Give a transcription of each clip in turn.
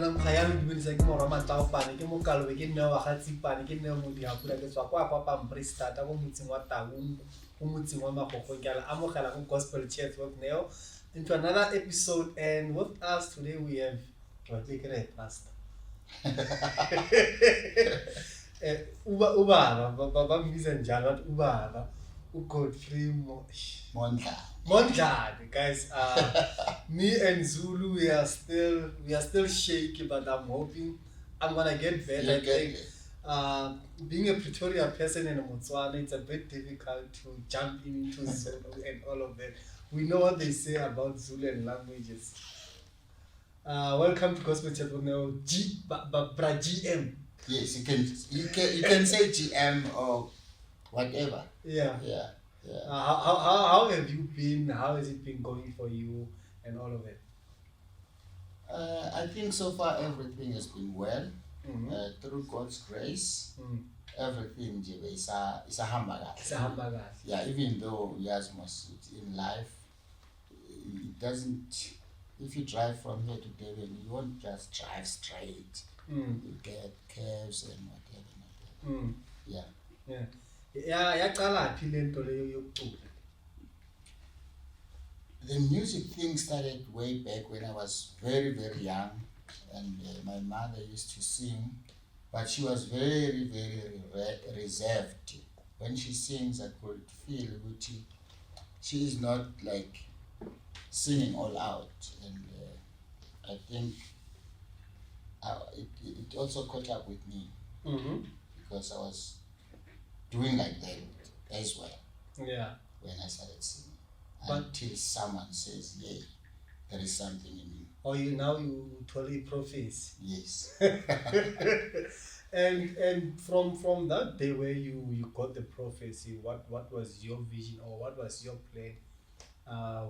I'm Hayam doing like more Ramata Panic, Mokal, we can know a Hatsi Panic, in the Mudia, Papa, Pristata, Umutimata, Umutimama, Amokala, Gospel Church with Neo, into another episode. And with us today we have Pastor. Ubaba, Baba Mizanjala, Ubaba, Godfrey Mondlane, guys. Me and Zulu, we are still shaky, but I'm hoping I'm gonna get better. I think being a Pretoria person in Botswana, it's a bit difficult to jump into Zulu and all of that. We know what they say about Zulu and languages. Welcome to Gospel Chat with Neo GM. Yes, you can say GM or whatever. Yeah. How have you been? How has it been going for you and all of it? I think so far everything has been well. Through God's grace, everything is a hamburger. Yeah, even though yes, in life, it doesn't. If you drive from here to Devon, you won't just drive straight. You get curves and whatever. The music thing started way back when I was very, very young, and my mother used to sing, but she was very, very reserved. When she sings, I could feel that she is not like singing all out, and I think it also caught up with me because I was doing like that as well. Yeah. When I started singing. Until someone says, yeah, there is something in you. Or you totally profess. Yes. and from that day where you got the prophecy, what was your vision or what was your plan?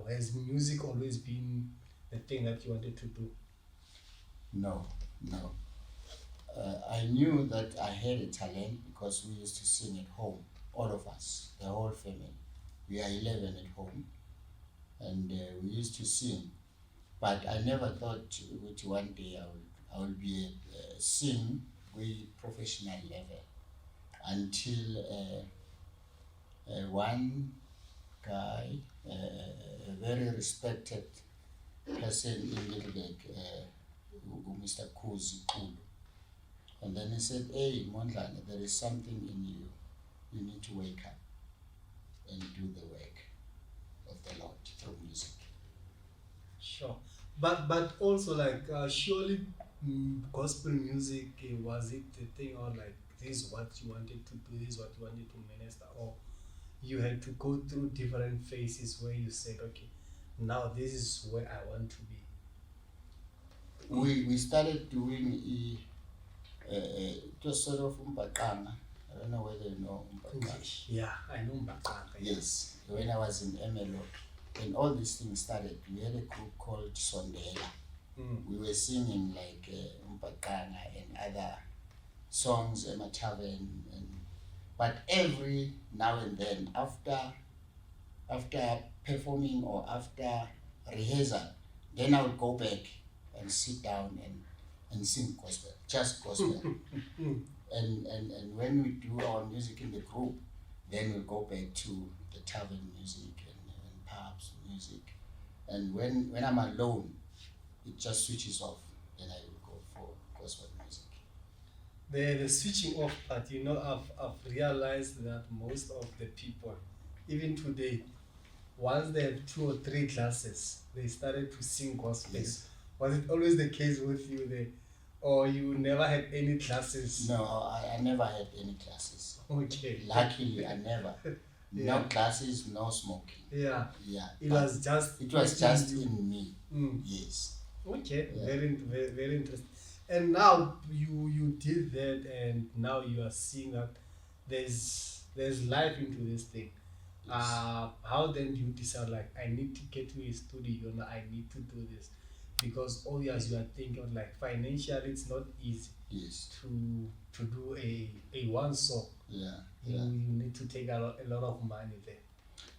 Has music always been the thing that you wanted to do? No. I knew that I had a talent because we used to sing at home, all of us, the whole family. We are 11 at home, and we used to sing. But I never thought that one day I will be sing with professional level until one guy, a very respected person in Little Lake, Mr. Kuzi Kulu. And then he said, hey, Mondlane, there is something in you. You need to wake up and do the work of the Lord through music. Sure. But also like surely gospel music, was it the thing, or like this is what you wanted to do, this is what you wanted to minister, or you had to go through different phases where you said, okay, now this is where I want to be? We started doing it was sort of Mbaqanga. I don't know whether you know Mbaqanga. Yeah, I know Mbaqanga. Yes, when I was in MLO, when all these things started, we had a group called Sondela. We were singing like Mbaqanga and other songs in a tavern, but every now and then, after performing or after rehearsal, then I would go back and sit down and sing gospel, just gospel. And when we do our music in the group, then we go back to the tavern music and pubs music. And when I'm alone, it just switches off. Then I will go for gospel music. The switching off part, I've realized that most of the people, even today, once they have 2 or 3 classes, they started to sing gospel. Yes. Was it always the case with you there? Or you never had any classes? No, I never had any classes. Okay. Luckily, I never. No classes, no smoking. Yeah. It was just in me. Yes. Okay. Yeah. Very, very, very interesting. And now you did that, and now you are seeing that there's life into this thing. Yes. How then do you decide, like, I need to get to a studio, I need to do this? Because obviously you are thinking like financially it's not easy. Yes. To do a one song. Yeah. You need to take a lot of money there.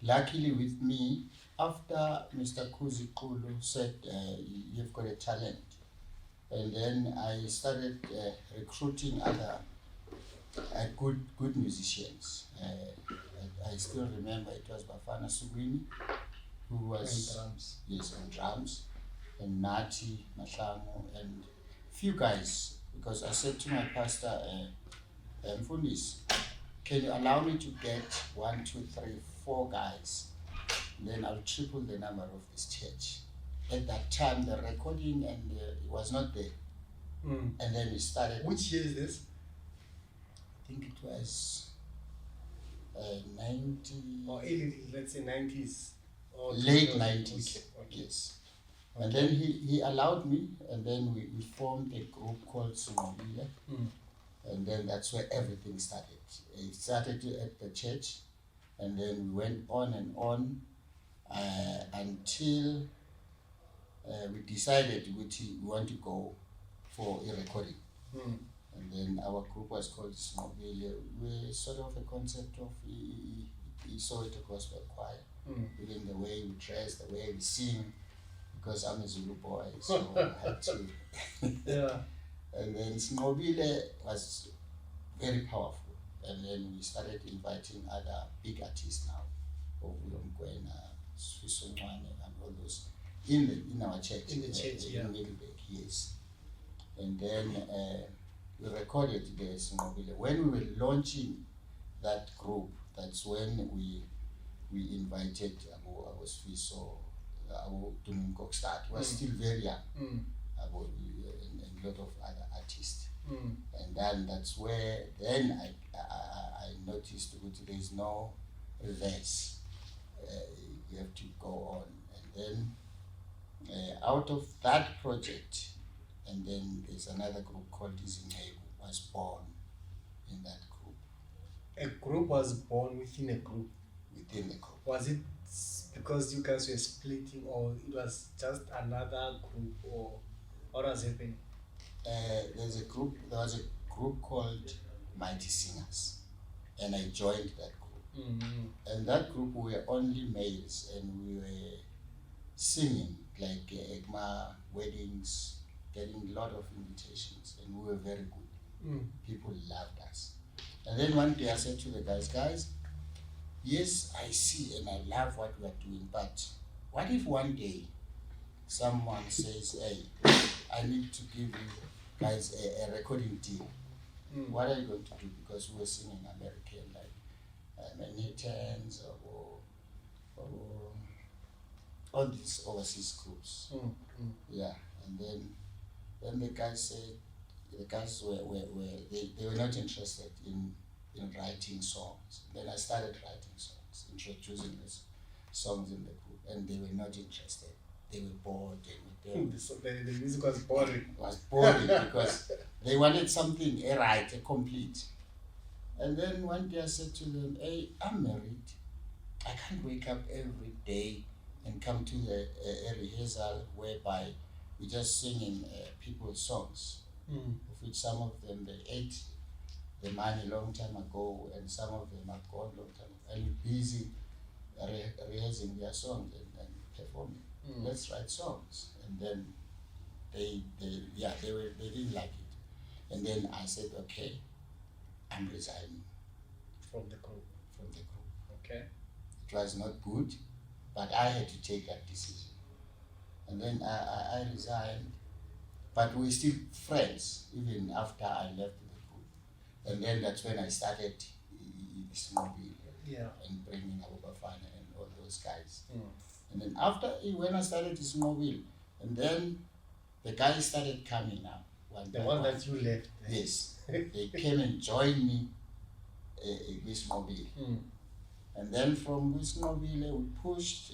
Luckily with me, after Mr. Kuzi Kulu said you've got a talent, And then I started recruiting other good musicians. I still remember it was Bafana Sugwini, who was on drums, and Nati Mashango, and few guys. Because I said to my pastor, Mfundis, can you allow me to get 1, 2, 3, 4 guys? Then I'll triple the number of this church. At that time, the recording and it was not there. And then we started. Which year is this? I think it was 90. Or early, let's say 90s. Or late 90s. Okay. Yes. Okay. And then he allowed me, and then we formed a group called Songwriters. And then that's where everything started. It started at the church, and then we went on and on until we decided we want to go for a recording. And then our group was called Songwriters. We're sort of a concept of we saw it a gospel choir. Even the way we dress, the way we sing, because I'm a Zulu boy, so I had to. Yeah. And then Singobile was very powerful. And then we started inviting other big artists now, Mkwena, Swisongwane, and all those in our church. In the church, in Middleburg, yes. And then we recorded the Singobile. When we were launching that group, that's when we invited our Swiso, our Domingo Start. He was still very young. And a lot of other artists. And then that's where then I noticed that there is no reverse. You have to go on. And then out of that project, and then there's another group called Nqubeko was born in that group. A group was born within a group? Within the group. Was it because you guys were splitting, or it was just another group, or what was happening? There was a group called Mighty Singers, and I joined that group. And that group we were only males, and we were singing like at my weddings, getting a lot of invitations, and we were very good. People loved us. And then one day I said to the guys, yes, I see and I love what we are doing, but what if one day someone says, hey, I need to give you guys a recording deal? What are you going to do? Because we were singing American, like Manhattans or all these overseas groups. Yeah, and then the guys said, the guys they were not interested in writing songs. Then I started writing songs, introducing these songs in the group, and they were not interested. They were bored. So the music was boring. It was boring because they wanted something a complete. And then one day I said to them, hey, I'm married. I can't wake up every day and come to a rehearsal whereby we're just singing people's songs, of which some of them they ate the money a long time ago, and some of them are gone long time ago, and we're busy rehearsing their songs and performing. Let's write songs. And then they didn't like it. And then I said, okay, I'm resigning From the group. Okay. It was not good, but I had to take that decision. And then I resigned, but we're still friends even after I left the group. And then that's when I started Mobile, and bringing Abu Bafana and all those guys. And then when I started Mobile, and then the guys started coming up. The one that you left. Yes, they came and joined me with Mobile. And then from this Mobile we pushed,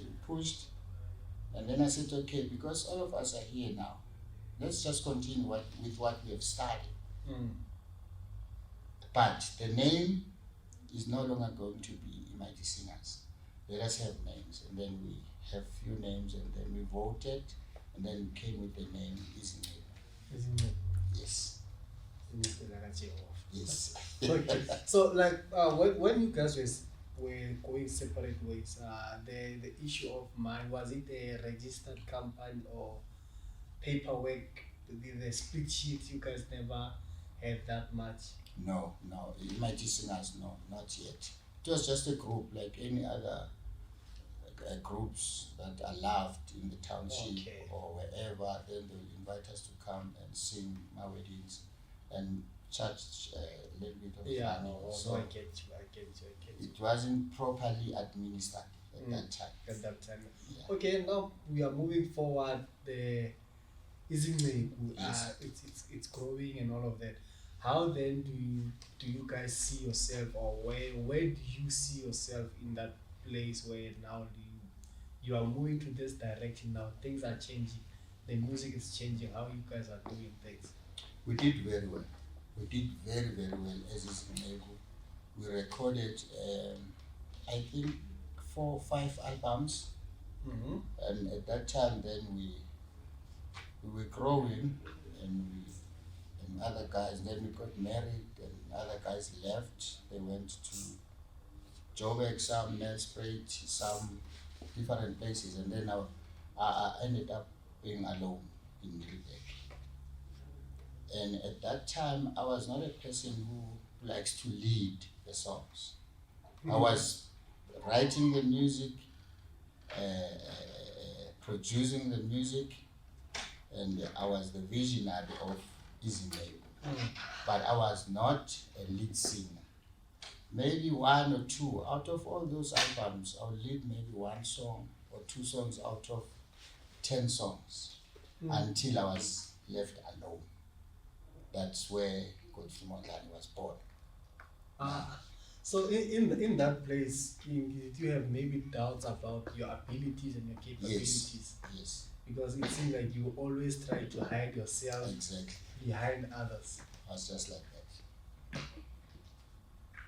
and then I said, okay, because all of us are here now, let's just continue with what we have started. But the name is no longer going to be Mighty Singers. Let us have names. And then we have few names, and then we voted, and then we came with the name Nqubeko. Yes. Yes. Okay. So like when you guys were going separate ways, the issue of mine, was it a registered company or paperwork the split sheet, you guys never had that much? No, Mighty Singers, no, not yet. It was just a group like any other groups that are loved in the township or wherever. Then they will invite us to come and sing my weddings and charge a little bit of money. So I get you. it wasn't properly administered at that time. At that time. Yeah. Okay, now we are moving forward. The Yes. it's growing and all of that. How then do you guys see yourself, or where do you see yourself in that place where now you are moving to this direction now? Things are changing. The music is changing. How you guys are doing things? We did very well. We did very, very well as is Mpho. We recorded, I think, 4 or 5 albums. Mm-hmm. And at that time, then we were growing, and other guys. Then we got married, and other guys left. They went to Joburg, some Nelspruit, some different places, and then I ended up being alone in Nqubeko. And at that time, I was not a person who likes to lead the songs. I was writing the music, producing the music, and I was the visionary of Mpho. But I was not a lead singer. Maybe 1 or 2 out of all those albums, I'll lead maybe 1 song or 2 songs out of 10 songs until I was left alone. That's where Godfrey Mondlane was born. So in that place, did you have maybe doubts about your abilities and your capabilities? Yes. Because it seems like you always try to hide yourself behind others. I was just like that.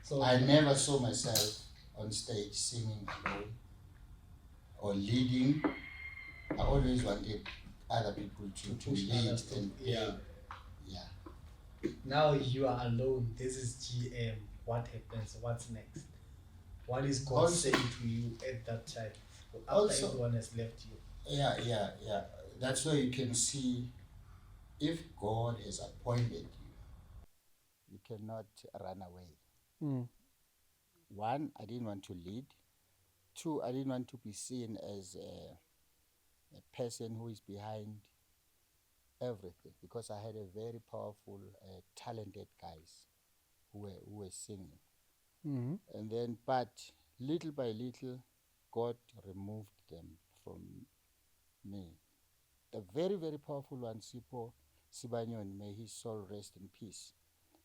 So I never saw myself on stage singing alone or leading. I always wanted other people to lead and yeah. Yeah. Now you are alone. This is GM. What happens? What's next? What is God saying to you at that time after everyone has left you? Yeah. That's where you can see if God has appointed you cannot run away. 1, I didn't want to lead. 2, I didn't want to be seen as a person who is behind everything, because I had a very powerful, talented guys who were singing. And then, but little by little, God removed them from me. The very, very powerful one, Sipho Sibanyon, may his soul rest in peace.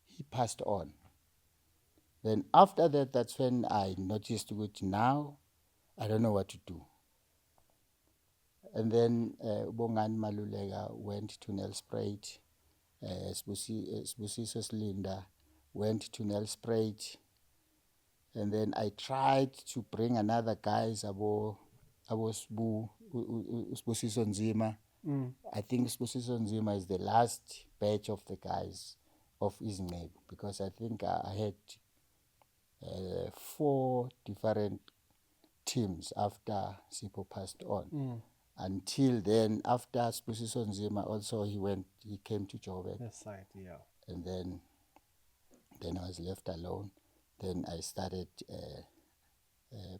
He passed on. Then after that, that's when I noticed which now I don't know what to do. And then Bongan Malulega went to Nelspruit. Sbusiso Linda went to Nelspruit. And then I tried to bring another guys, Sbusiso Nzima. I think Sbusiso Nzima is the last batch of the guys of Mpho, because I think I had 4 different teams after Sipho passed on. Until then, after Sbusiso Nzima also he came to Joburg. That's right, yeah. And then I was left alone. Then I started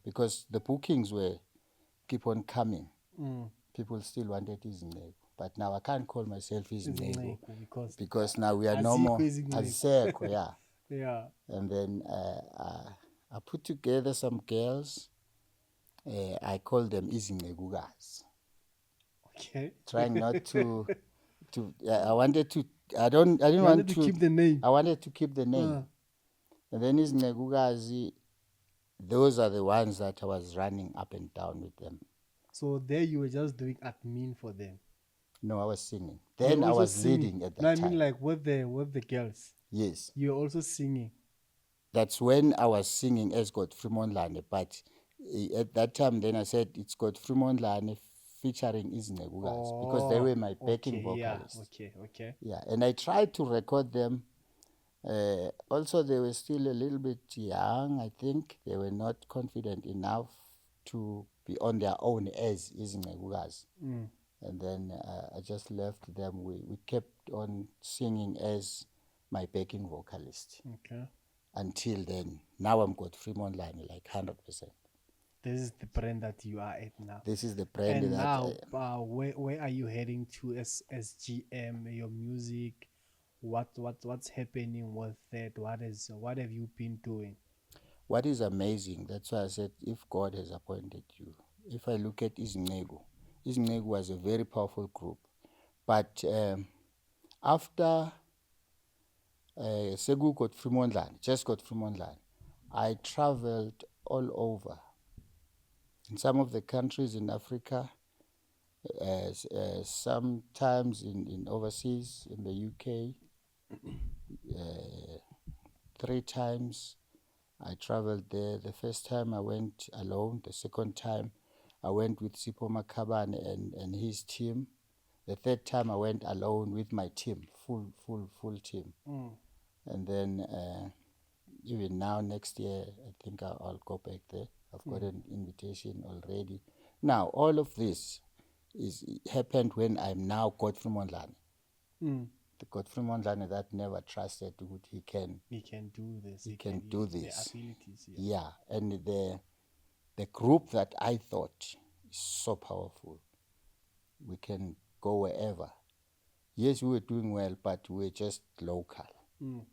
because the bookings were keep on coming. People still wanted Mpho. But now I can't call myself Mpho because now we are no more Aziseko, yeah. Yeah. And then I put together some girls. I call them Mpho. Okay. Trying not to I didn't want to keep the name. I wanted to keep the name. And then Mpho, those are the ones that I was running up and down with them. So there you were just doing admin for them. No, I was singing. Then I was singing. leading at that time. I mean, like with the girls. Yes. You were also singing. That's when I was singing as Godfrey Mondlane. But at that time, then I said it's Godfrey Mondlane featuring Mpho, because they were my backing vocalists. Okay. Yeah, and I tried to record them. Also, they were still a little bit young. I think they were not confident enough to be on their own as Mpho. and then I just left them. We kept on singing as my backing vocalist. Okay. Until then, now I'm Godfrey Mondlane, like 100%. This is the brand that you are at now. This is the brand And that now, where are you heading to as SGM? Your music, what's happening with that? What have you been doing? what is amazing, that's why I said, if God has appointed you, if I look at Nqubeko was a very powerful group. But after Segu Godfrey Mondlane, just Godfrey Mondlane, I traveled all over in some of the countries in Africa, sometimes in overseas, in the UK, 3 times. I traveled there. The first time I went alone. The second time I went with Sipho Makhabane and his team. The third time I went alone with my team, full team. And then even now, next year, I think I'll go back there. I've got an invitation already. Now, all of this happened when I'm now Godfrey Mondlane. The Godfrey Mondlane that never trusted he can do this. He can do The this. abilities. Yeah, and the group that I thought is so powerful. We can go wherever. Yes, we were doing well, but we were just local.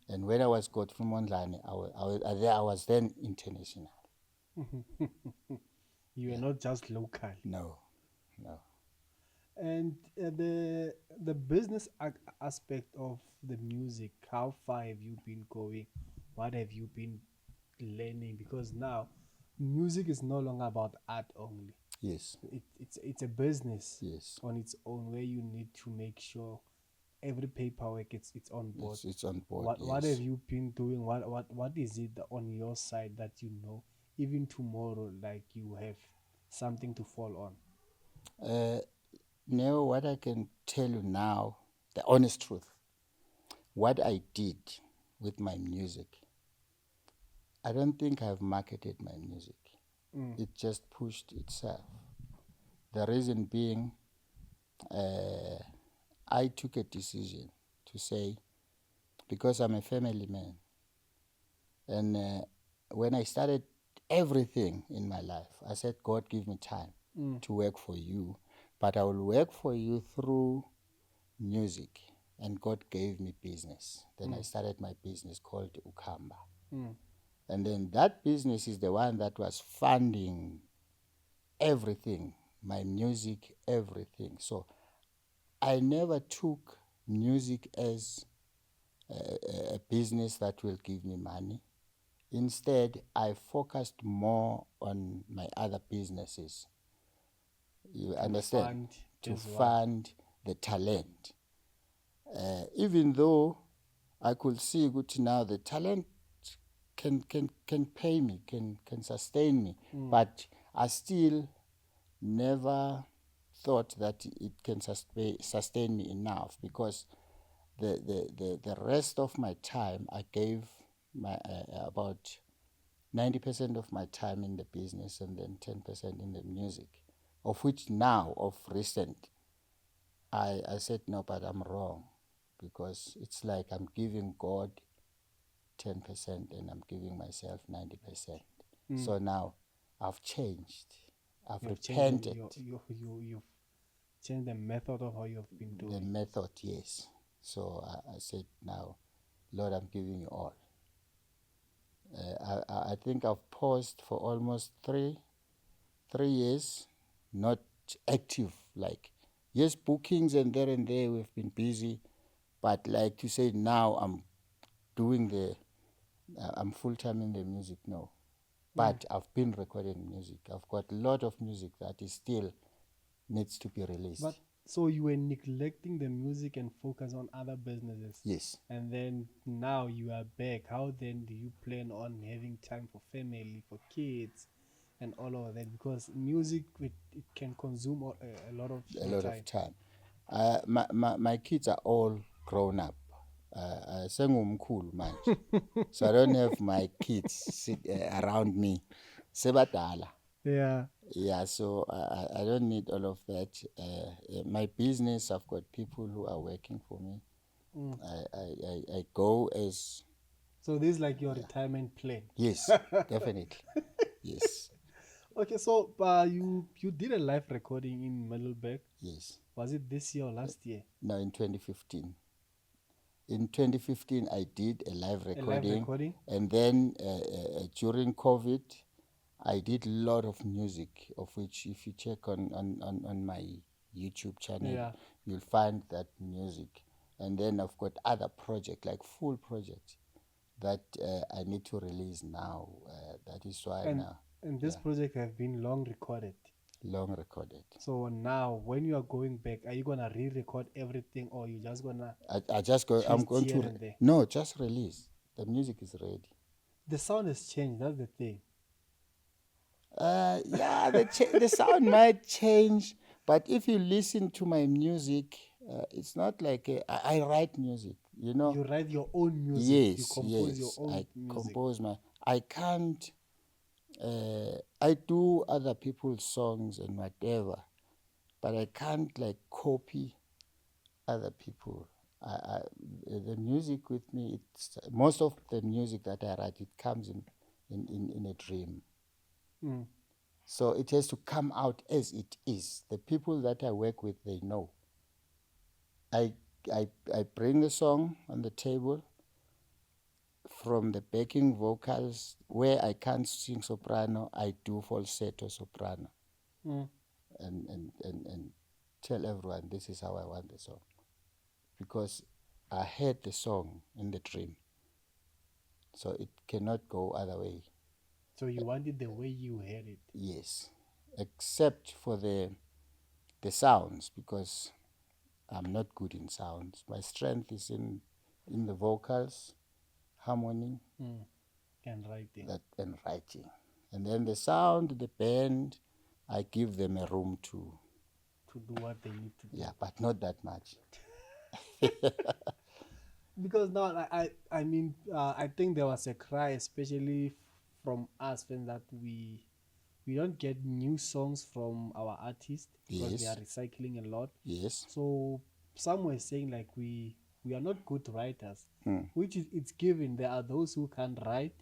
And when I was Godfrey Mondlane, I was then international. You are not just local. No. And the business aspect of the music, how far have you been going? What have you been learning? Because now music is no longer about art only. Yes. It's a business. Yes. On its own, where you need to make sure every paperwork it's on board. It's on board. What have you been doing? What is it on your side that even tomorrow, like, you have something to fall on? Now, what I can tell you now, the honest truth, what I did with my music, I don't think I've marketed my music. It just pushed itself. The reason being, I took a decision to say, because I'm a family man, and when I started everything in my life, I said, God, give me time to work for you, but I will work for you through music. And God gave me business. Then I started my business called Ukamba. And then that business is the one that was funding everything, my music, everything. So I never took music as a business that will give me money. Instead, I focused more on my other businesses. You understand? To fund the talent. Even though I could see good now the talent can pay me, can sustain me, but I still never thought that it can sustain me enough, because the rest of my time I gave my about 90% of my time in the business and then 10% in the music, of which now, of recent, I said no, but I'm wrong, because it's like I'm giving God 10% and I'm giving myself 90%. So now I've changed. I've repented. You've changed the method of how you've been doing. The method, yes. So I said, now, Lord, I'm giving you all. I think I've paused for almost three years, not active. Like, yes, bookings and there we've been busy, but like to say now I'm doing I'm full-time in the music, no. But I've been recording music. I've got a lot of music that is still needs to be released. But so you were neglecting the music and focus on other businesses. Yes. And then now you are back. How then do you plan on having time for family, for kids, and all of that? Because music, it can consume a lot of time. My kids are all grown up. Sengumkhulu manje. So I don't have my kids sit around me. Sebadala. Yeah. Yeah, so I don't need all of that. My business, I've got people who are working for me. I go as, So this is like your retirement plan. yes, definitely. Yes, Okay, so you did a live recording in Middleburg. yes. Was it this year or last year? No, in 2015. In 2015, I did a live A live recording. recording? And then during COVID, I did a lot of music, of which if you check on my YouTube channel, Yeah. you'll find that music. And then I've got other projects, like full projects, that I need to release now. That is why now, And this project have been long recorded. long recorded. So now, when you are going back, are you gonna re-record everything, or you just gonna I just go, I'm twist going here to, and there? no, just release. The music is ready. The sound has changed. That's the thing. Yeah, the sound might change, but if you listen to my music, it's not like I write music, you know. You write your own music. You Yes, compose your yes, own I music. compose my. I can't. I do other people's songs and whatever, but I can't like copy other people. The music with me, it's most of the music that I write. It comes in a dream. Mm. So it has to come out as it is. The people that I work with, they know. I, I bring the song on the table from the backing vocals. Where I can't sing soprano, I do falsetto soprano Mm. and tell everyone this is how I want the song. Because I heard the song in the dream. So it cannot go other way. So you want it the way you heard it. Yes. Except for the sounds, because I'm not good in sounds. My strength is in the vocals, harmony, And writing. and writing. And then the sound, the band, I give them a room to, do what they need to do. yeah, but not that much. Because now I mean I think there was a cry, especially from us, when that we don't get new songs from our artists because they Yes. are recycling a lot. Yes. So some were saying like we are not good writers, which is it's given. There are those who can write,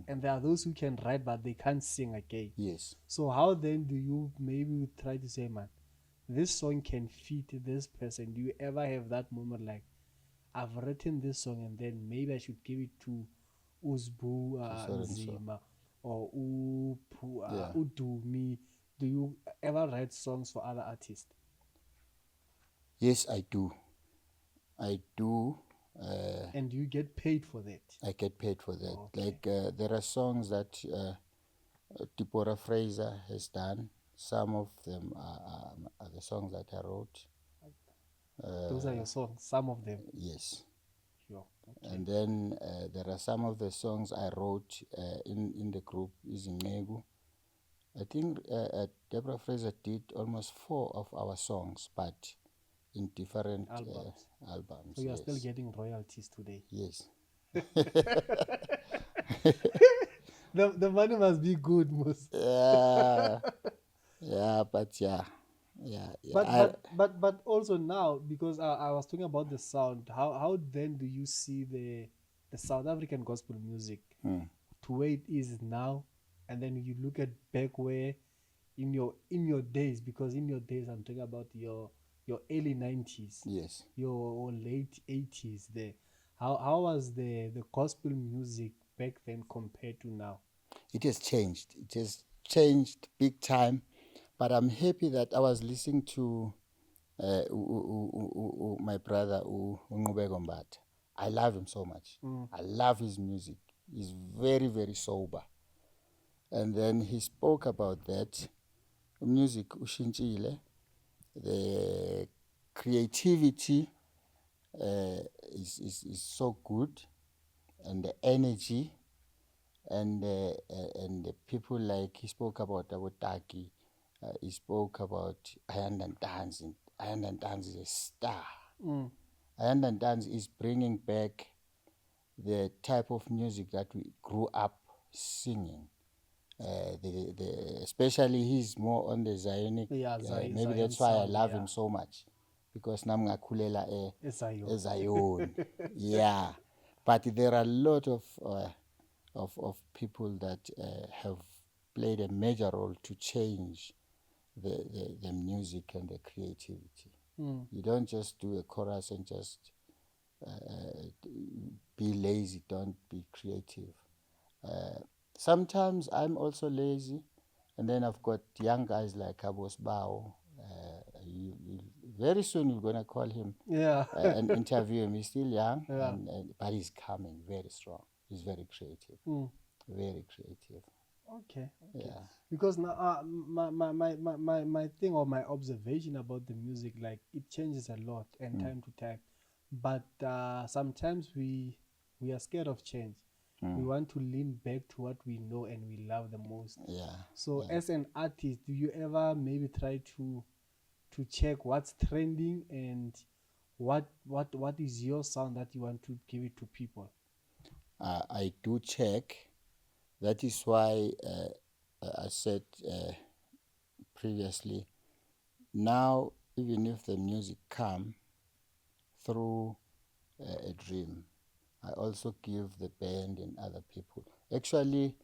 and there are those who can write but they can't sing again. Yes. So how then do you maybe try to say, man, this song can fit this person? Do you ever have that moment like, I've written this song and then maybe I should give it to Uzbu So and so. Nzima or Yeah. Udumi? Do you ever write songs for other artists? Yes, I do. And do you get paid for that? I get paid for that. Okay. Like there are songs that Tipora Fraser has done. Some of them are the songs that I wrote. Those are your songs, some of them. Yes. Sure. Okay. And then there are some of the songs I wrote in the group is Nqubeko. I think Deborah Fraser did almost 4 of our songs, but in different albums. So you are yes. still getting royalties today. Yes. The money must be good, Mus. Yeah, but yeah. But also now, because I was talking about the sound, how then do you see the South African gospel music to where it is now, and then you look at back where in your days, because in your days I'm talking about your early 90s, Yes. your late 80s there. How was the gospel music back then compared to now? It has changed. It has changed big time. But I'm happy that I was listening to my brother, Nqubeko Mbatha. I love him so much. I love his music. He's very, very sober. And then he spoke about that. Music ushinchile. The creativity is so good, and the energy, and the people, like he spoke about Abotaki. He spoke about Ayanda Dancing. Ayanda Dance is a star. Ayanda Dance is bringing back the type of music that we grew up singing. Especially he's more on the Zionic. Yeah, Maybe Zion that's why I sound, love yeah. him so much, because nam ngakhulela Zion. Zion. Yeah, but there are a lot of people that have played a major role to change the music and the creativity. You don't just do a chorus and just be lazy, don't be creative. Sometimes I'm also lazy, and then I've got young guys like Abos Bao. Very soon you're going to call him Yeah. and interview him. He's still young, Yeah. but he's coming very strong. He's very creative. Very creative. Okay. Yeah. Because now, my thing or my observation about the music, like it changes a lot and time to time, but sometimes we are scared of change. We want to lean back to what we know and we love the most. Yeah. So as an artist, do you ever maybe try to check what's trending and what is your sound that you want to give it to people? I do check. That is why I said previously, now even if the music come through a dream, I also give the band and other people. Actually,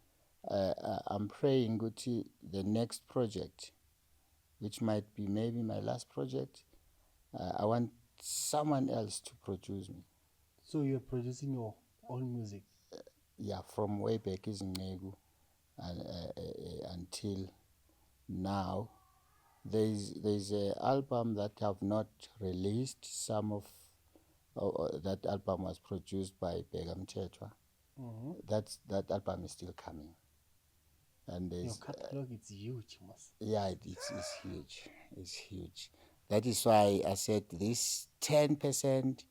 I'm praying Guti, the next project, which might be maybe my last project, I want someone else to produce me. So you're producing your own music? Yeah, from way back is Negu until now. There's an album that I've not released. Some of that album was produced by Begam Chetwa. That album is still coming. And Your there's catalog is huge, Mas. yeah, it's huge. It's huge. That is why I said this 10%,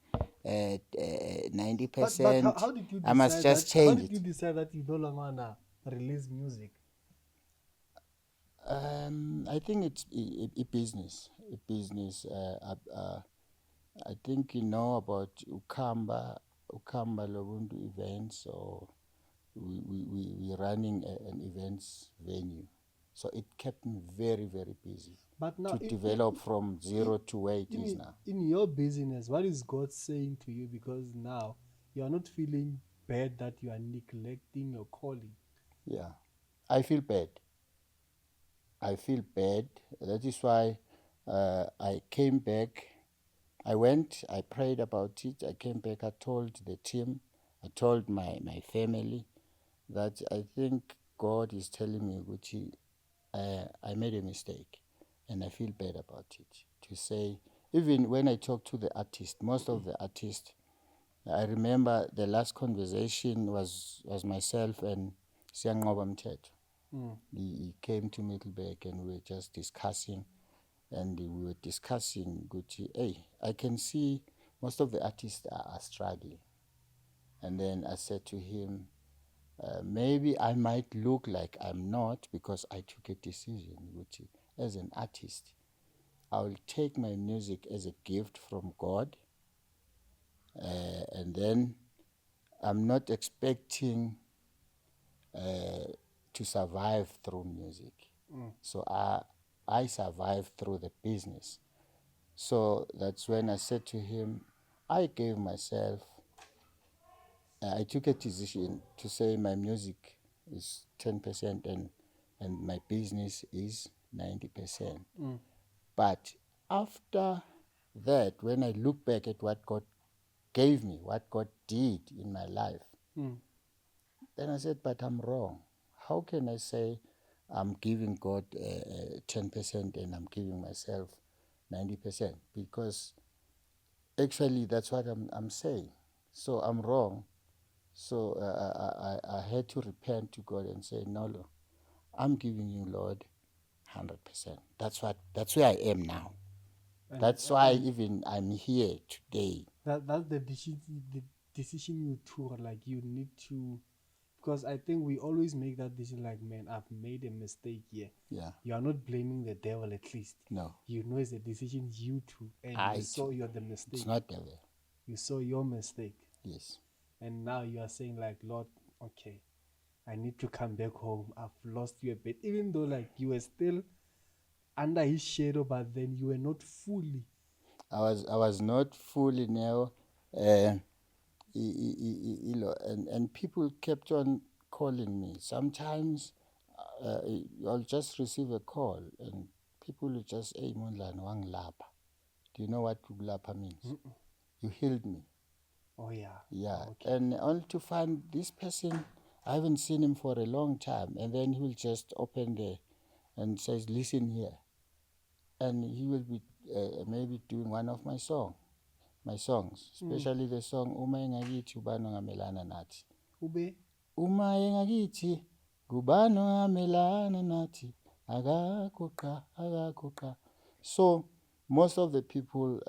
90%. But how did you decide I must just that? How change did you it. decide that you no longer wanna release music? I think it's a business. A business. I think you know about Ukamba Lobundu events, or we running an events venue. So it kept me very, very busy But now, to develop from zero to where it is now. in your business, what is God saying to you? Because now you are not feeling bad that you are neglecting your calling. Yeah, I feel bad. I feel bad. That is why I came back. I went, I prayed about it. I came back, I told the team, I told my family that I think God is telling me, Gucci, I made a mistake and I feel bad about it. To say, even when I talk to the artist, most of the artists, I remember the last conversation was myself and Siya Mbatha. He came to Middleburg and we were just discussing, and we were discussing, Gucci, hey, I can see most of the artists are struggling. And then I said to him, maybe I might look like I'm not, because I took a decision, Gucci, as an artist. I will take my music as a gift from God, and then I'm not expecting to survive through music. So I survive through the business. So that's when I said to him, I gave myself, I took a decision to say my music is 10% and my business is 90%. But after that, when I look back at what God gave me, what God did in my life, then I said, but I'm wrong. How can I say I'm giving God 10% and I'm giving myself 90%? Because actually that's what I'm saying. So I'm wrong. So I had to repent to God and say, no, Lord, I'm giving you, Lord, 100%. That's where I am now. That's why even I'm here today. That's the decision you took. Like you need to, because I think we always make that decision. Like, man, I've made a mistake here. Yeah. You are not blaming the devil. At least No. you know it's a decision you took, and you saw you're the mistake. It's not devil. You saw your mistake. Yes. And now you are saying like, Lord, okay, I need to come back home. I've lost you a bit. Even though like you were still under his shadow, but then you were not fully. I was not fully now, and people kept on calling me. Sometimes I'll just receive a call and people will just say, "Hey, Mondlane, wangilapha." Do you know what ukulapha means? Mm-mm. You healed me. Oh yeah. Yeah, Okay. and only to find this person, I haven't seen him for a long time, and then he will just open there and says, "Listen here," and he will be maybe doing one of my songs, especially the song "Uma engakithi ubani ongamelana nathi." Ube. Uma engakithi kubani ongamelana nathi, akakho qa. So most of the people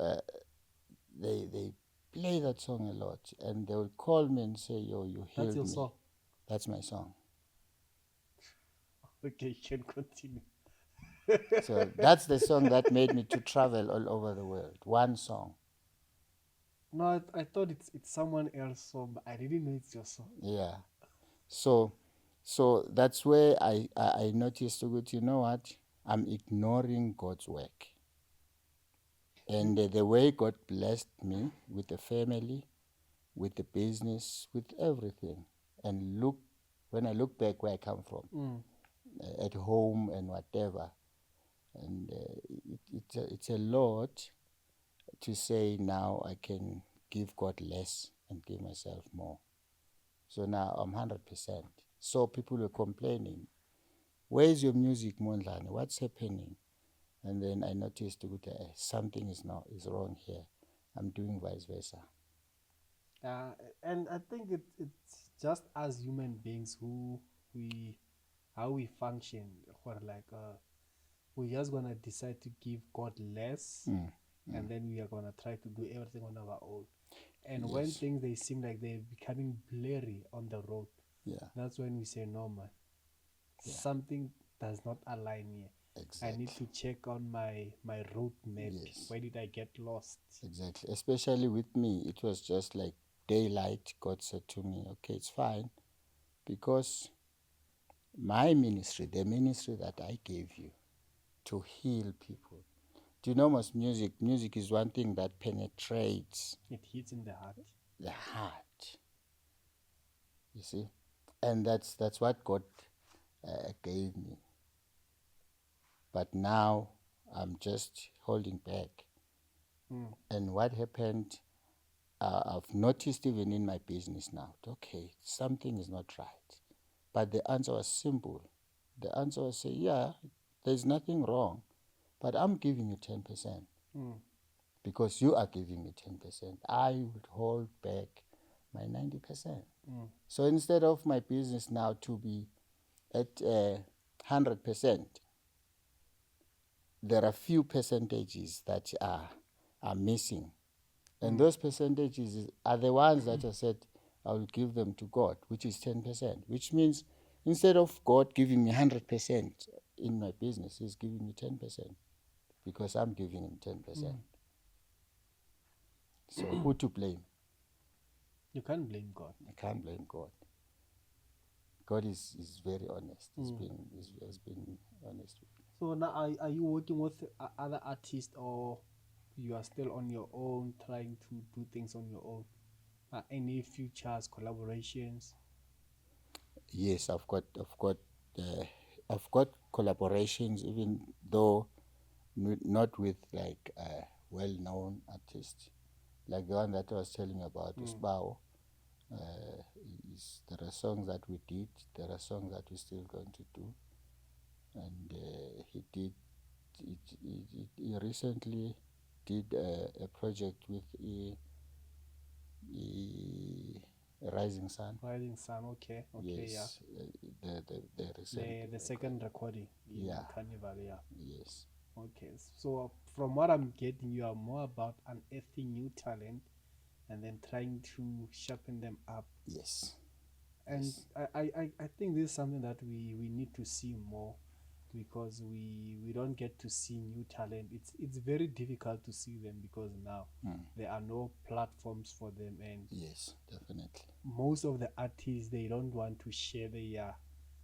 they play that song a lot, and they will call me and say, "Yo, you healed That's your me." song. That's my song. Okay, you can continue. So that's the song that made me to travel all over the world. One song. No, I thought it's someone else's song, but I didn't know it's your song. Yeah. So that's where I noticed, you know what? I'm ignoring God's work. And the way God blessed me with the family, with the business, with everything. And when I look back where I come from, at home and whatever, and it's a lot to say now I can give God less and give myself more. So now I'm 100%. So people were complaining, "Where's your music, Mondlane? What's happening?" And then I noticed that something is wrong here. I'm doing vice versa. And I think it's just as human beings how we function, or like we're just gonna decide to give God less, and then we are gonna try to do everything on our own. And when things they seem like they're becoming blurry on the road, that's when we say, "No, man, something does not align here. Exactly. I need to check on my road map. Where did I get lost?" Exactly. Especially with me, it was just like daylight. God said to me, "Okay, it's fine, because my ministry, the ministry that I gave you to heal people." Do you know, most music is one thing that penetrates It hits in the heart. the heart. You see, and that's what God gave me. But now I'm just holding back. And what happened? I've noticed even in my business now. Okay, something is not right. But the answer was simple. The answer was, say, "Yeah, there's nothing wrong, but I'm giving you 10%. Because you are giving me 10%. I would hold back my 90%. So instead of my business now to be at 100%, there are few percentages that are missing. And those percentages are the ones that I said I will give them to God, which is 10%, which means instead of God giving me 100% in my business, He's giving me 10% because I'm giving Him 10%. So who to blame? You can't blame God. I can't blame God. God is very honest. He's been honest with me. So now, are you working with other artists, or you are still on your own, trying to do things on your own? Any futures, collaborations? Yes, I've got collaborations, even though not with like well-known artists, like the one that I was telling you about, Usbao. There are songs that we did. There are songs that we're still going to do, and he recently did a project with Rising Sun. Rising Sun, okay, Yes, yeah. The recent The second recording in Carnival, yeah. Yes. Okay, so from what I'm getting, you are more about unearthing new talent and then trying to sharpen them up. Yes. And I think this is something that we need to see more. because we don't get to see new talent. It's very difficult to see them because now there are no platforms for them, and Yes, definitely. most of the artists, they don't want to share their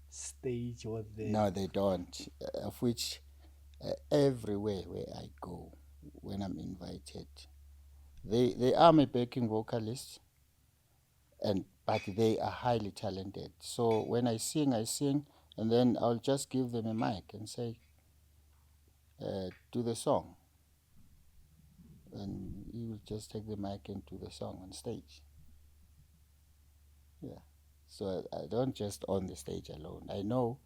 stage or their No, they don't. Of which, everywhere where I go, when I'm invited, they are my backing vocalists, but they are highly talented. So when I sing, and then I'll just give them a mic and say, do the song, and he will just take the mic and do the song on stage. Yeah. So I don't just on the stage alone. I know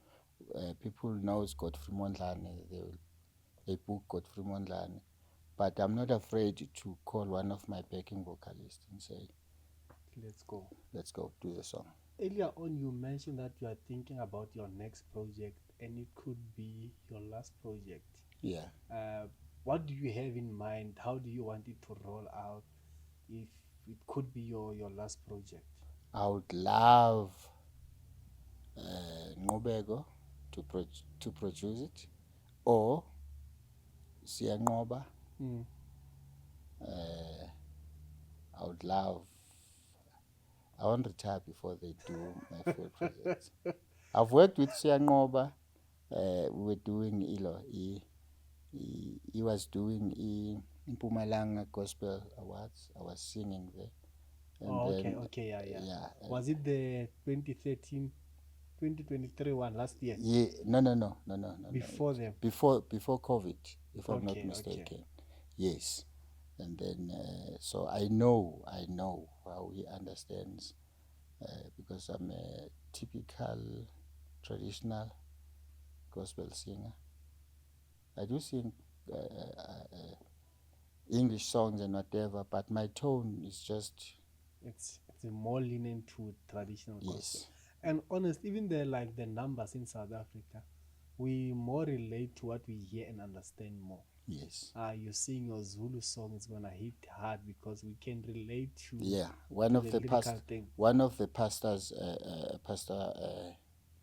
people knows Godfrey Mondlane. They book Godfrey Mondlane, but I'm not afraid to call one of my backing vocalists and say, let's go do the song. Earlier on, you mentioned that you are thinking about your next project, and it could be your last project. Yeah. What do you have in mind? How do you want it to roll out? If it could be your last project, I would love Nqubeko to produce it, or Siya. I would love. I won't retire before they do my full project. I've worked with Siya. We were doing he was doing Mpoomy Gospel Awards. I was singing there. And yeah. Was it the 2013, 2023 one last year? Yeah, no. Before them? Before COVID, if I'm not mistaken. Yes. And then, so I know how he understands, because I'm a typical traditional gospel singer. I do sing English songs and whatever, but my tone is just... It's more leaning to traditional gospel. Yes. And honestly, even the numbers in South Africa, we more relate to what we hear and understand more. Yes. You sing your Zulu song, it's gonna hit hard because we can relate to... Yeah. One of the pastors, Pastor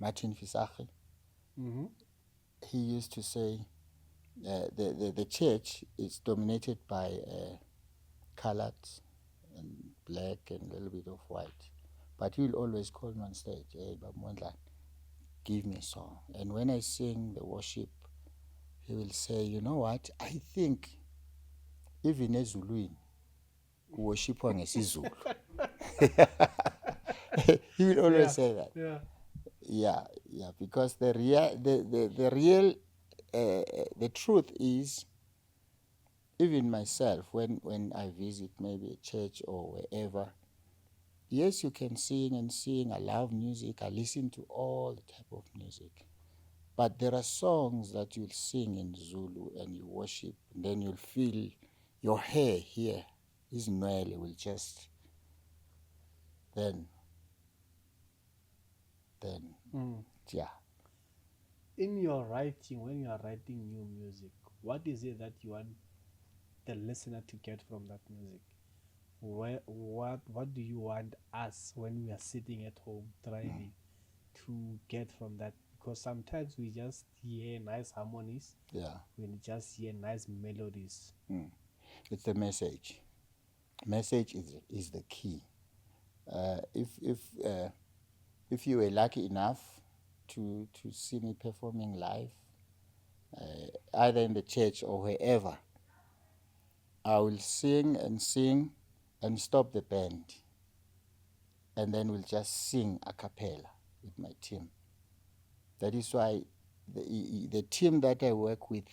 Martin Fisache, he used to say, the church is dominated by colored and black and a little bit of white, but he will always call me on stage, hey, Bab Mondlane, give me a song. And when I sing the worship, he will say, you know what, I think even ezulwini kuworshipwa ngesizulu. He will always say that. Yeah, because the truth is, even myself, when I visit maybe a church or wherever, yes, you can sing and sing. I love music. I listen to all the type of music. But there are songs that you'll sing in Zulu and you worship, and then you'll feel your hair here, his nwele will just, then, yeah. In your writing, when you are writing new music, what is it that you want the listener to get from that music? What do you want us, when we are sitting at home driving, to get from that? Because sometimes we just hear nice harmonies. Yeah. We just hear nice melodies. It's the message. Message is the key. If you were lucky enough to see me performing live, either in the church or wherever, I will sing and stop the band, and then we'll just sing a cappella with my team. That is why the team that I work with,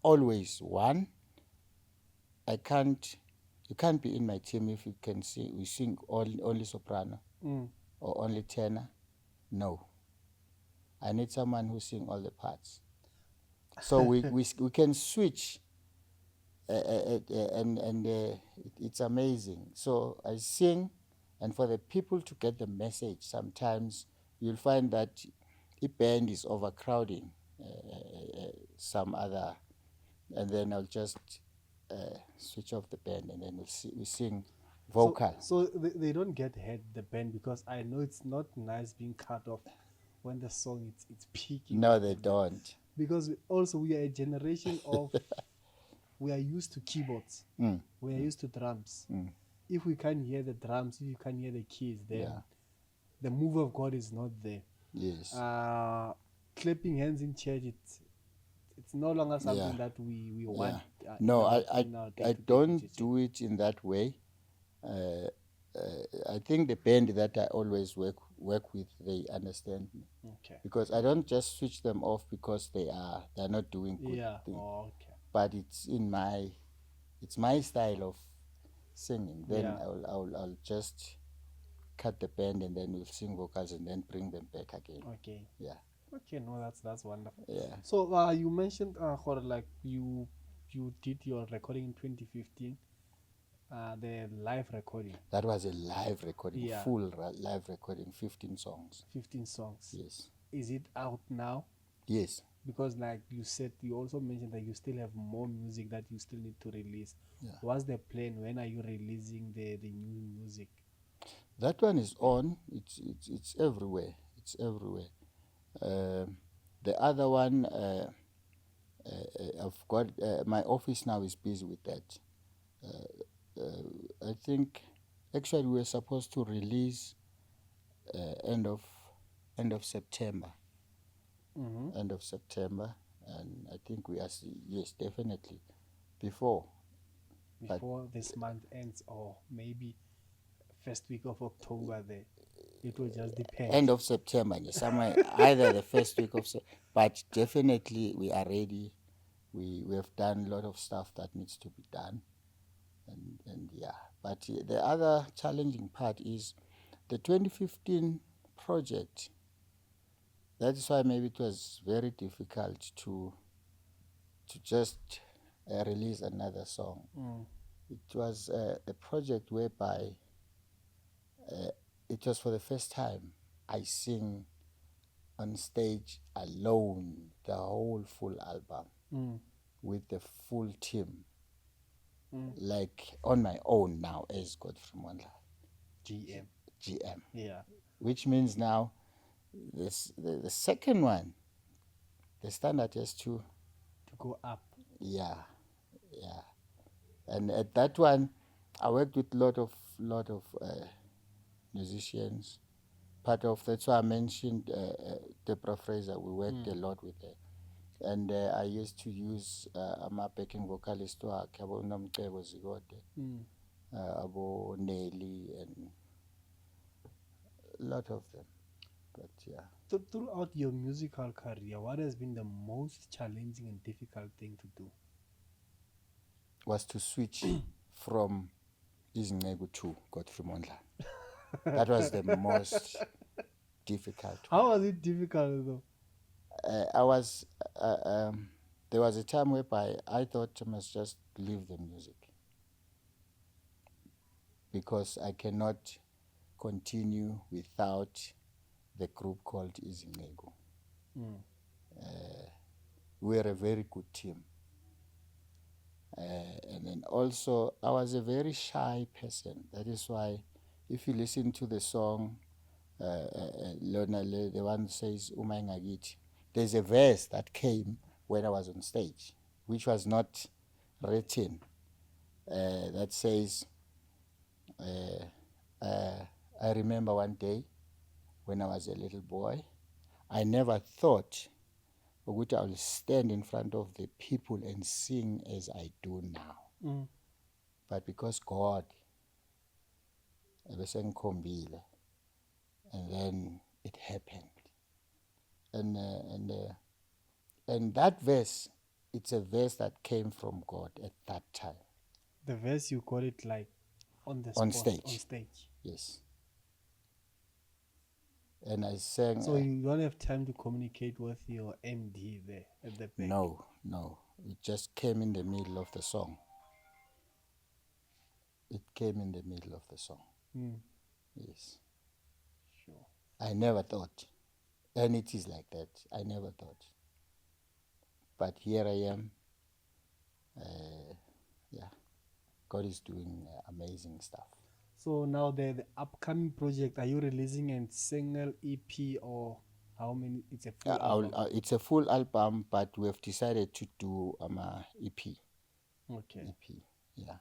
always one. You can't be in my team if you can sing. We sing only soprano or only tenor. No, I need someone who sing all the parts. So we can switch, and it's amazing. So I sing, and for the people to get the message, sometimes you'll find that a band is overcrowding some other, and then I'll just switch off the band, and then we sing vocal. So they don't get hurt, the band, because I know it's not nice being cut off when the song it's peaking. No, they don't. because also we are a generation of, we are used to keyboards, we are used to drums. If we can't hear the drums, if you can't hear the keys, then the move of God is not there. Yes. Clapping hands in church, it's no longer something that we want. No, I day-to-day don't teaching. do it in that way. I think the band that I always work with, they understand me. Okay. Because I don't just switch them off because they're not doing good things. Oh, okay. But it's my style of singing. Then I'll just cut the band and then we'll sing vocals and then bring them back again. Okay. Yeah. Okay, no, that's wonderful. Yeah. So you mentioned like you did your recording in 2015, the live recording. That was a live recording, full live recording, 15 songs. 15 songs. Yes. Is it out now? Yes. Because like you said, you also mentioned that you still have more music that you still need to release. Yeah. What's the plan? When are you releasing the new music? That one is on. It's everywhere. It's everywhere. The other one, I've got my office now is busy with that. I think actually we were supposed to release end of September. End of September, and I think we are yes, definitely before this month ends, or maybe first week of October. There, it will just depend. End of September, somewhere either the first week of but definitely we are ready. We have done a lot of stuff that needs to be done, and yeah. But the other challenging part is the 2015 project. That is why maybe it was very difficult to just release another song. It was a project whereby it was for the first time I sing on stage alone, the whole full album, with the full team, like on my own now as Godfrey Mondlane. GM. Yeah. Which means now the second one, the standard has to go up. Yeah. And at that one, I worked with a lot of musicians. That's why I mentioned Deborah Fraser. We worked a lot with her. And I used to use my backing vocalist, Abo Nqubeko Mbatha, Abo Nelly, and a lot of them. But yeah. So throughout your musical career, what has been the most challenging and difficult thing to do? Was to switch from Nqubeko to Godfrey Mondlane. That was the most difficult. How was it difficult though? There was a time whereby I thought I must just leave the music because I cannot continue without the group called Nqubeko. We were a very good team. And then also, I was a very shy person. That is why, if you listen to the song, Lona, the one says, Umangagiti, there's a verse that came when I was on stage, which was not written, that says, I remember one day when I was a little boy, I never thought I will stand in front of the people and sing as I do now. But because God, and then it happened. And that verse, it's a verse that came from God at that time. The verse, you got it like on the spot, on stage. On stage. Yes. And I sang. So you don't have time to communicate with your MD there at the back? No. It just came in the middle of the song. It came in the middle of the song. Yes. Sure. I never thought. And it is like that. I never thought. But here I am. God is doing amazing stuff. So now the upcoming project, are you releasing a single EP or How many? It's a full album. It's a full album, but we have decided to do EP. Okay. EP, yeah.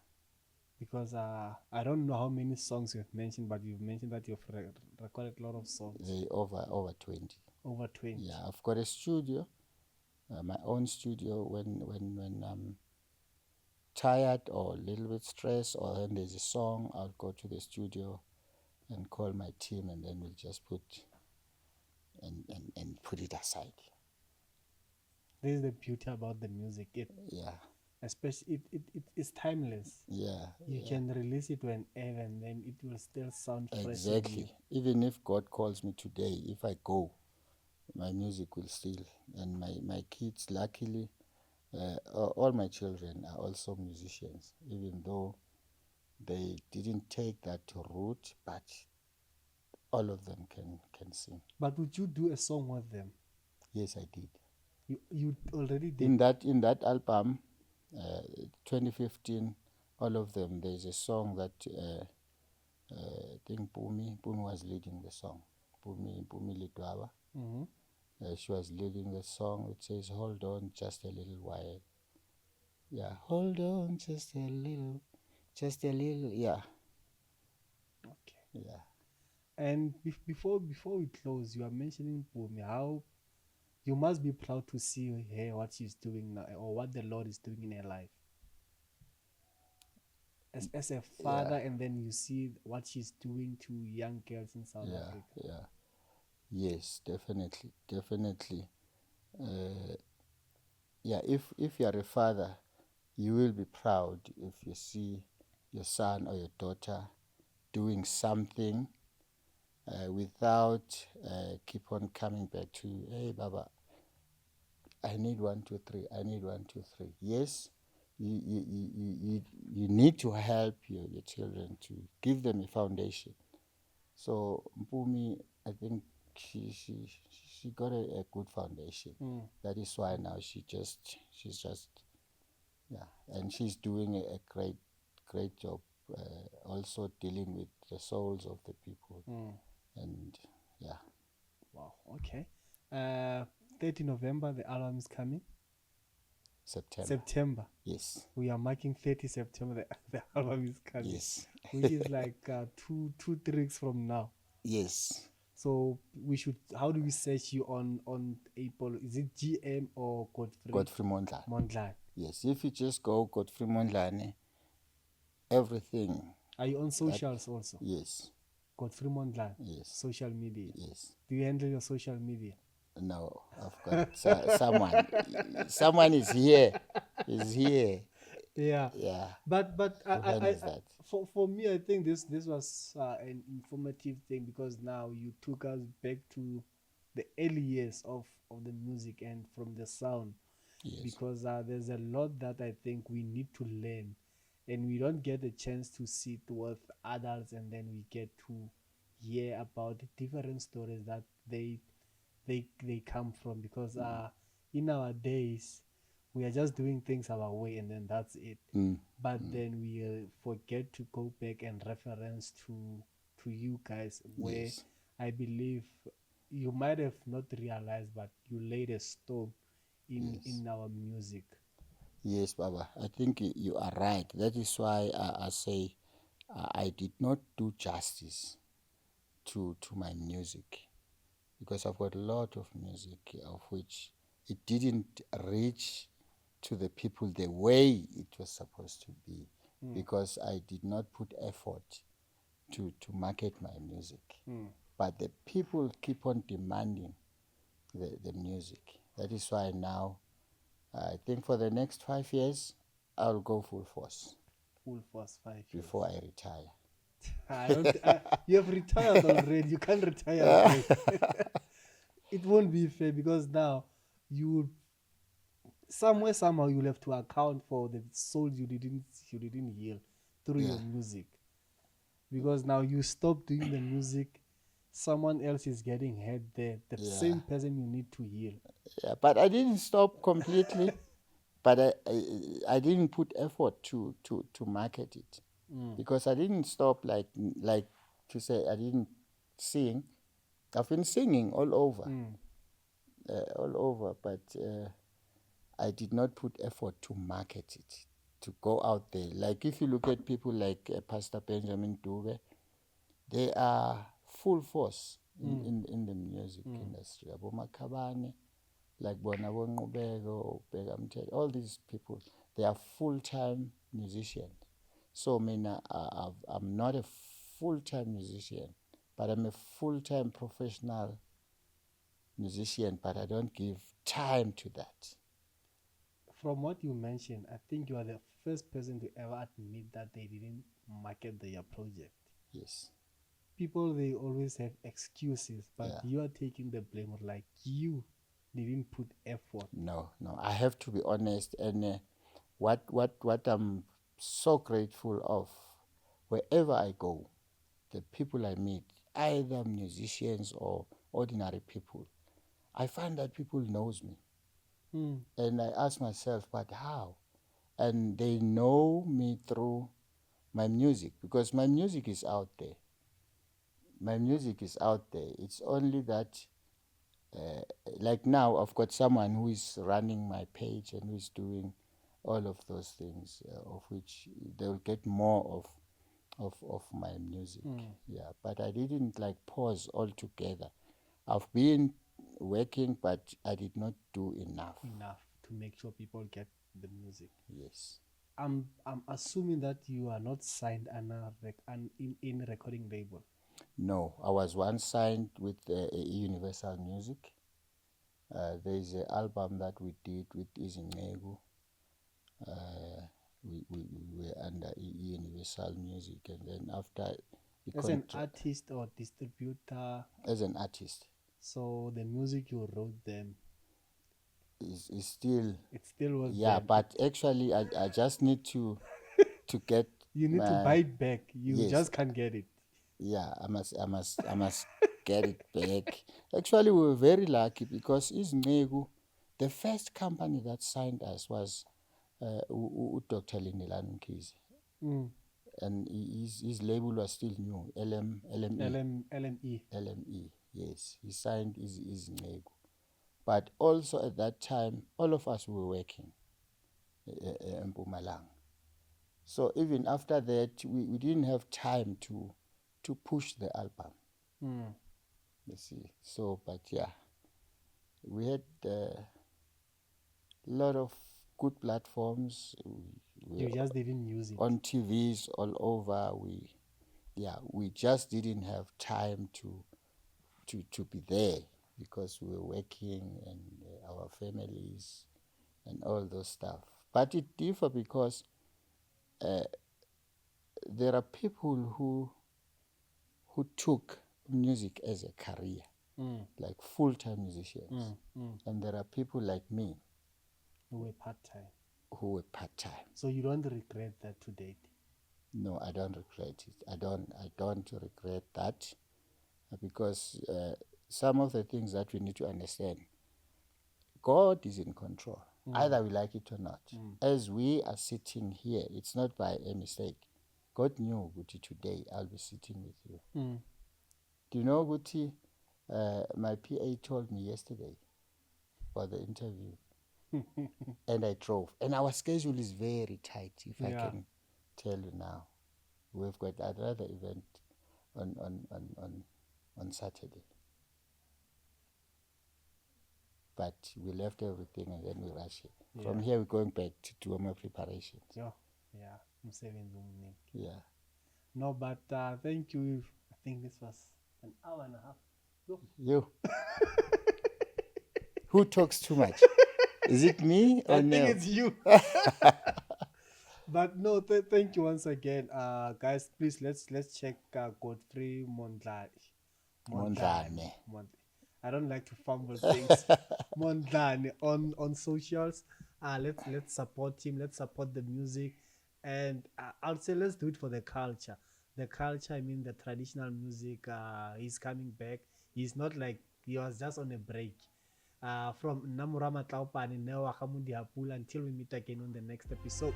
Because I don't know how many songs you've mentioned, but you've mentioned that you've recorded a lot of songs. Over 20. Over 20. Yeah, I've got a studio, my own studio. When I'm tired or a little bit stressed, or then there's a song, I'll go to the studio and call my team, and then we'll just put and put it aside. This is the beauty about the music. Yeah. Especially it's timeless. Yeah. You can release it whenever, and then it will still sound fresh. Exactly. Even if God calls me today, if I go, my music will still. And my kids, luckily, all my children are also musicians, even though they didn't take that route, but all of them can sing. But would you do a song with them? Yes, I did. You already did? In that album, 2015, all of them, there's a song that I think Mpoomy was leading the song. Mpoomy Ledwaba. She was leading the song. It says, "Hold on just a little while." Yeah, hold on just a little. Yeah. Okay. Yeah. And before we close, you are mentioning Mpoomy. How you must be proud to see her, what she's doing now, or what the Lord is doing in her life. As a father, and then you see what she's doing to young girls in South Africa. Yeah. Yes, definitely. If you are a father, you will be proud if you see your son or your daughter doing something without keep on coming back to, "Hey, Baba, I need 1, 2, 3. I need 1, 2, 3." Yes, you need to help your children to give them a foundation. So Mpoomy, I think she got a good foundation. That is why now she's just and she's doing a great job, also dealing with the souls of the people. And yeah. Wow. Okay. 30 November, the album is coming. September. Yes. We are marking 30 September. The album is coming. Yes. Which is like 3 weeks from now. Yes. So we should. How do we search you on Apple? Is it GM or Godfrey Mondlane? Mondlane. Yes. If you just go Godfrey Mondlane, everything. Are you on socials also? Yes. Godfrey Mondlane. Yes. Social media. Yes. Do you handle your social media? No, I've got someone. Someone is here. Yeah. Yeah. But I for me, I think this was an informative thing, because now you took us back to the early years of the music and from the sound. Yes. Because there's a lot that I think we need to learn, and we don't get a chance to sit with adults, and then we get to hear about different stories that they come from, because in our days we are just doing things our way, and then that's it. But then we forget to go back and reference to you guys, where Yes. I believe you might have not realized, but you laid a stone in our music. Yes, Baba. I think you are right. That is why I say I did not do justice to my music, because I've got a lot of music of which it didn't reach to the people the way it was supposed to be, because I did not put effort to market my music. But the people keep on demanding the music. That is why now I think for the next 5 years I'll go full force. Full force 5 years. Before I retire. You have retired already. You can't retire again. It won't be fair, because now you somehow you'll have to account for the souls you didn't heal through your music, because now you stop doing the music, someone else is getting hurt there, the same person you need to heal. Yeah, but I didn't stop completely. But I didn't put effort to market it, because I didn't stop like to say I didn't sing. I've been singing all over, all over, but I did not put effort to market it, to go out there. Like if you look at people like Pastor Benjamin Dube, they are full force in the music industry. Abo Makhabane, like Nqubeko Mbatha, all these people, they are full-time musicians. So I'm not a full-time musician, but I'm a full-time professional musician, but I don't give time to that. From what you mentioned, I think you are the first person to ever admit that they didn't market their project. Yes. People, they always have excuses, but Yeah. you are taking the blame of like you didn't put effort. No, I have to be honest, and what I'm so grateful of, wherever I go, the people I meet, either musicians or ordinary people, I find that people knows me. And I ask myself, but how? And they know me through my music, because my music is out there. My music is out there. It's only that, like now, I've got someone who is running my page and who is doing all of those things, of which they'll get more of my music. Yeah, but I didn't like pause altogether. I've been working, but I did not do enough. To make sure people get the music. Yes. I'm assuming that you are not signed in recording label. No, I was once signed with Universal Music. There's an album that we did with Nqubeko. We were under Universal Music, and then after As an artist or distributor. As an artist. So the music you wrote them is still. It still was. Yeah, them. But actually, I just need to get. You need to buy it back. You just can't get it. Yeah, I must get it back. Actually, we were very lucky because Nqubeko, the first company that signed us was Dr. Lindelani Mkhize. And his label was still new, LME. LME, yes. He signed his Nqubeko. But also at that time, all of us were working in Mpumalanga. So even after that, we didn't have time to push the album. You see. So, but yeah, we had a lot of good platforms. You just didn't use it. On TVs all over. We just didn't have time to be there because we were working and our families and all those stuff. But it differs because there are people who took music as a career, like full-time musicians. And there are people like me who were part-time. So you don't regret that to date? No, I don't regret it. I don't regret that, because some of the things that we need to understand, God is in control, either we like it or not. As we are sitting here, it's not by a mistake. God knew, Guti, today I'll be sitting with you. Do you know, Guti, my PA told me yesterday for the interview, and I drove. And our schedule is very tight, if I can tell you now. We've got another event on Saturday. But we left everything and then we rushed here. From here, we're going back to do more preparations. Yeah. No, but thank you. I think this was an hour and a half. You. Who talks too much? Is it me or I no? think it's you. But no, thank you once again. Guys, please let's check Godfrey Mondlane. I don't like to fumble things. Mondlane on socials. Let's support him. Let's support the music, and I'll say let's do it for the culture. The culture, I mean the traditional music. He's coming back. He's not like he was just on a break. From Namurama Tlaupani Newa Hamundi Hapula, until we meet again on the next episode.